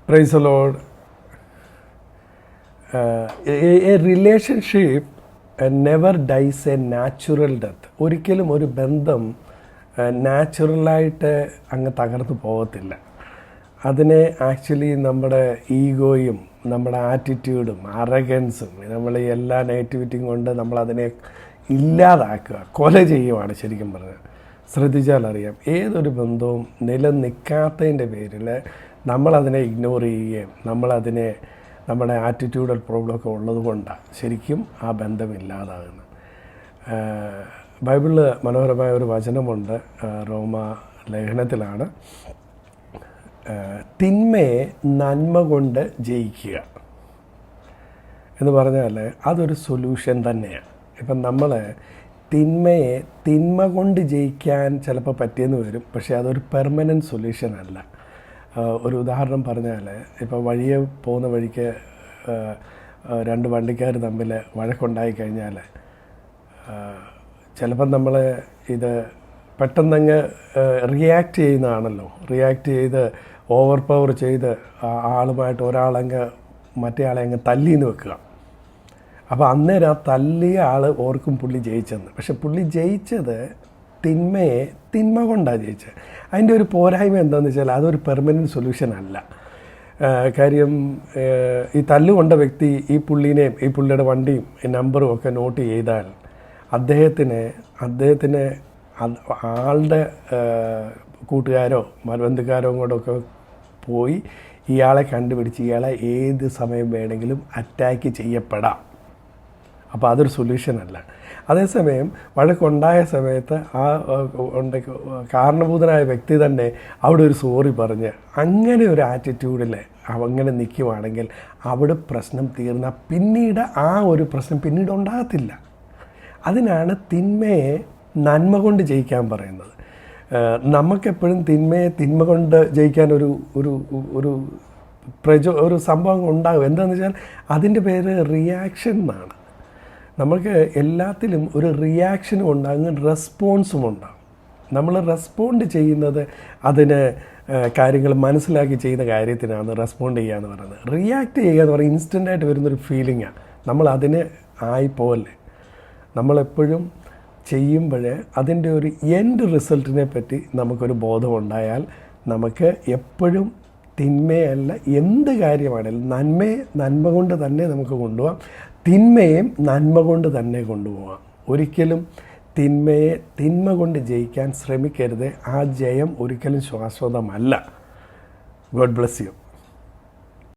Praise the Lord. A relationship never dies a natural death. ഒരിക്കലും ഒരു ബന്ധം നാച്ചുറലായിട്ട് അങ്ങ് തകർന്നു പോകത്തില്ല. അതിനെ ആക്ച്വലി നമ്മുടെ ഈഗോയും നമ്മുടെ ആറ്റിറ്റ്യൂഡും അറഗൻസും നമ്മൾ എല്ലാ നെഗറ്റിവിറ്റിയും കൊണ്ട് നമ്മളതിനെ ഇല്ലാതാക്കുക, കൊല ചെയ്യുവാണ് ശരിക്കും പറഞ്ഞത്. ശ്രദ്ധിച്ചാൽ അറിയാം, ഏതൊരു ബന്ധവും നിലനിൽക്കാത്തതിൻ്റെ പേരിൽ നമ്മളതിനെ ഇഗ്നോർ ചെയ്യുകയും നമ്മളതിനെ നമ്മുടെ ആറ്റിറ്റ്യൂഡൽ പ്രോബ്ലമൊക്കെ ഉള്ളത് കൊണ്ടാണ് ശരിക്കും ആ ബന്ധമില്ലാതാകുന്നത്. ബൈബിളിൽ മനോഹരമായ ഒരു വചനമുണ്ട്, റോമ ലേഖനത്തിലാണ്, തിന്മയെ നന്മ കൊണ്ട് ജയിക്കുക എന്ന് പറഞ്ഞാൽ അതൊരു സൊല്യൂഷൻ തന്നെയാണ്. ഇപ്പം നമ്മൾ തിന്മയെ തിന്മ കൊണ്ട് ജയിക്കാൻ ചിലപ്പോൾ പറ്റിയെന്ന് വരും, പക്ഷേ അതൊരു പെർമനൻറ്റ് സൊല്യൂഷൻ അല്ല. ഒരു ഉദാഹരണം പറഞ്ഞാൽ, ഇപ്പോൾ വഴിയെ പോകുന്ന വഴിക്ക് രണ്ട് വണ്ടിക്കാർ തമ്മിൽ വഴക്കുണ്ടായി കഴിഞ്ഞാൽ ചിലപ്പം നമ്മൾ ഇത് പെട്ടെന്നങ്ങ് റിയാക്ട് ചെയ്യുന്നതാണല്ലോ. റിയാക്ട് ചെയ്ത് ഓവർ പവർ ചെയ്ത് ആളുമായിട്ട് ഒരാളങ്ങ് മറ്റേ ആളെ അങ്ങ് തല്ലിന്ന് വെക്കുക. അപ്പോൾ അന്നേരം ആ തല്ലിയ ആൾ ഓർക്കും പുള്ളി ജയിച്ചെന്ന്. പക്ഷെ പുള്ളി ജയിച്ചത് തിന്മയെ തിന്മ കൊണ്ടാണ് ജയിച്ചത്. അതിൻ്റെ ഒരു പോരായ്മ എന്താണെന്ന് വെച്ചാൽ അതൊരു പെർമനൻറ്റ് സൊല്യൂഷൻ അല്ല. കാര്യം ഈ തല്ലുകൊണ്ട വ്യക്തി ഈ പുള്ളീനെയും ഈ പുള്ളിയുടെ വണ്ടിയും ഈ നമ്പറും ഒക്കെ നോട്ട് ചെയ്താൽ അദ്ദേഹത്തിന് ആളുടെ കൂട്ടുകാരോ ബന്ധുക്കാരോ കൂടെയൊക്കെ പോയി ഇയാളെ കണ്ടുപിടിച്ച് ഇയാളെ ഏത് സമയം വേണമെങ്കിലും അറ്റാക്ക് ചെയ്യപ്പെടാം. അപ്പോൾ അതൊരു സൊല്യൂഷൻ അല്ല. അതേസമയം വഴക്കുണ്ടായ സമയത്ത് ആ കാരണഭൂതനായ വ്യക്തി തന്നെ അവിടെ ഒരു സോറി പറഞ്ഞ് അങ്ങനെ ഒരു ആറ്റിറ്റ്യൂഡിൽ അങ്ങനെ നിൽക്കുവാണെങ്കിൽ അവിടെ പ്രശ്നം തീർന്ന പിന്നീട് ആ ഒരു പ്രശ്നം പിന്നീട് ഉണ്ടാകത്തില്ല. അതിനാണ് തിന്മയെ നന്മ കൊണ്ട് ജയിക്കാൻ പറയുന്നത്. നമുക്കെപ്പോഴും തിന്മയെ തിന്മ കൊണ്ട് ജയിക്കാൻ ഒരു സംഭവം ഉണ്ടാകും. എന്താണെന്ന് വെച്ചാൽ അതിൻ്റെ പേര് റിയാക്ഷൻ എന്നാണ്. നമുക്ക് എല്ലാത്തിലും ഒരു റിയാക്ഷനും ഉണ്ടാകും, റെസ്പോൺസും ഉണ്ടാകും. നമ്മൾ റെസ്പോണ്ട് ചെയ്യുന്നത് അതിന് കാര്യങ്ങൾ മനസ്സിലാക്കി ചെയ്യുന്ന കാര്യത്തിനാണ് റെസ്പോണ്ട് ചെയ്യുക എന്ന് പറയുന്നത്. റിയാക്ട് ചെയ്യുക എന്ന് പറയുന്നത് ഇൻസ്റ്റൻ്റായിട്ട് വരുന്നൊരു ഫീലിംഗാണ്. നമ്മൾ അതിന് ആയിപ്പോലെ നമ്മളെപ്പോഴും ചെയ്യുമ്പോൾ അതിൻ്റെ ഒരു എൻഡ് റിസൾട്ടിനെ പറ്റി നമുക്കൊരു ബോധമുണ്ടായാൽ നമുക്ക് എപ്പോഴും തിന്മയല്ല എന്ത് കാര്യമാണെങ്കിലും നന്മയെ നന്മ കൊണ്ട് തന്നെ നമുക്ക് കൊണ്ടുപോകാം, തിന്മയും നന്മ കൊണ്ട് തന്നെ കൊണ്ടുപോകാം. ഒരിക്കലും തിന്മയെ തിന്മ കൊണ്ട് ജയിക്കാൻ ശ്രമിക്കരുത്. ആ ജയം ഒരിക്കലും ശാശ്വതമല്ല. God bless you.